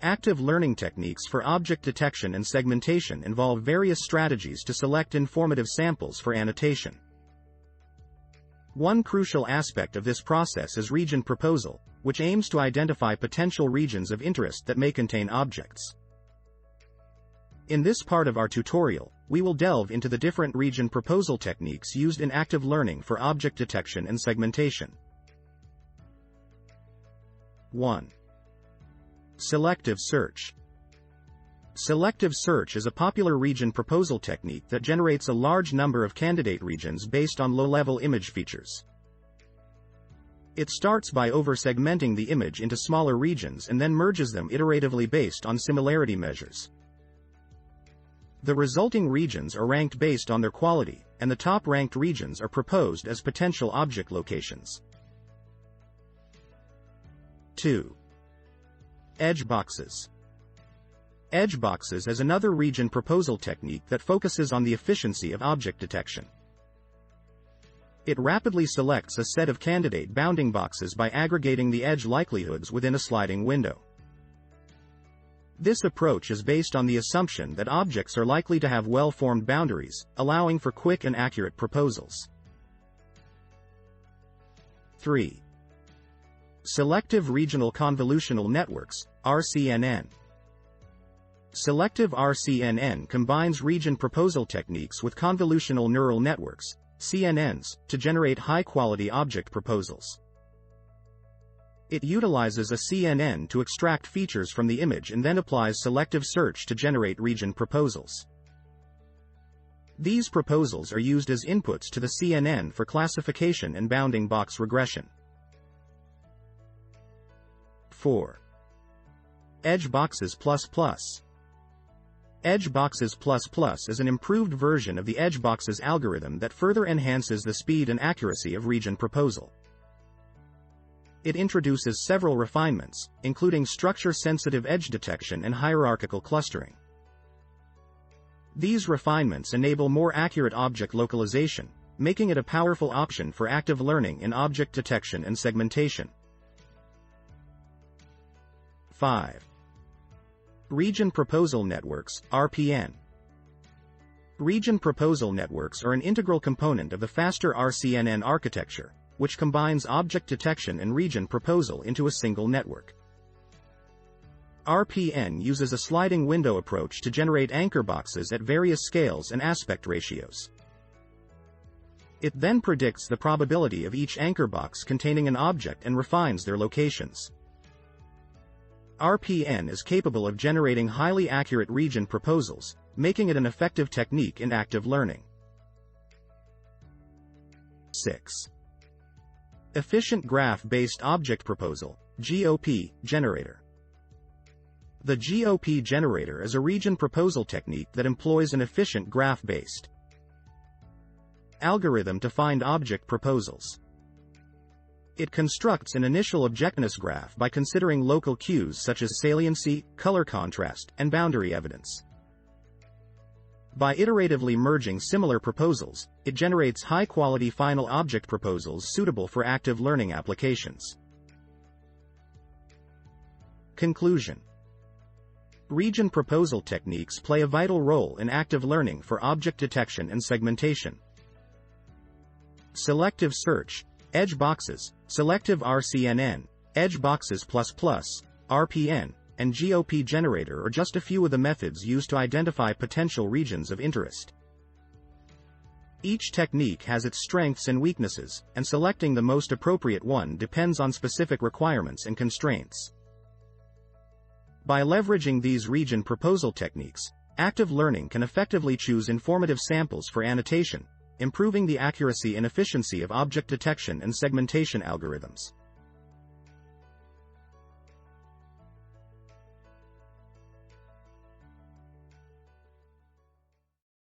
Active learning techniques for object detection and segmentation involve various strategies to select informative samples for annotation. One crucial aspect of this process is region proposal, which aims to identify potential regions of interest that may contain objects. In this part of our tutorial, we will delve into the different region proposal techniques used in active learning for object detection and segmentation. 1. Selective search. Selective search is a popular region proposal technique that generates a large number of candidate regions based on low-level image features. It starts by over-segmenting the image into smaller regions and then merges them iteratively based on similarity measures. The resulting regions are ranked based on their quality, and the top-ranked regions are proposed as potential object locations. 2. Edge boxes. Edge boxes is another region proposal technique that focuses on the efficiency of object detection. It rapidly selects a set of candidate bounding boxes by aggregating the edge likelihoods within a sliding window. This approach is based on the assumption that objects are likely to have well-formed boundaries, allowing for quick and accurate proposals. 3. Selective Regional Convolutional Networks, RCNN. Selective RCNN combines region proposal techniques with convolutional neural networks, CNNs, to generate high-quality object proposals. It utilizes a CNN to extract features from the image and then applies selective search to generate region proposals. These proposals are used as inputs to the CNN for classification and bounding box regression. 4. Edge Boxes++. Edge Boxes++ is an improved version of the Edge Boxes algorithm that further enhances the speed and accuracy of region proposal. It introduces several refinements, including structure-sensitive edge detection and hierarchical clustering. These refinements enable more accurate object localization, making it a powerful option for active learning in object detection and segmentation. 5. Region Proposal Networks, RPN. Region Proposal Networks are an integral component of the faster RCNN architecture, which combines object detection and region proposal into a single network. RPN uses a sliding window approach to generate anchor boxes at various scales and aspect ratios. It then predicts the probability of each anchor box containing an object and refines their locations. RPN is capable of generating highly accurate region proposals, making it an effective technique in active learning. 6. Efficient Graph-Based Object Proposal, GOP, Generator. The GOP generator is a region proposal technique that employs an efficient graph-based algorithm to find object proposals. It constructs an initial objectness graph by considering local cues such as saliency, color contrast, and boundary evidence. By iteratively merging similar proposals, it generates high-quality final object proposals suitable for active learning applications. Conclusion. Region proposal techniques play a vital role in active learning for object detection and segmentation. Selective search, edge boxes, selective RCNN, edge boxes++, RPN, and GOP generator are just a few of the methods used to identify potential regions of interest. Each technique has its strengths and weaknesses, and selecting the most appropriate one depends on specific requirements and constraints. By leveraging these region proposal techniques, active learning can effectively choose informative samples for annotation, improving the accuracy and efficiency of object detection and segmentation algorithms.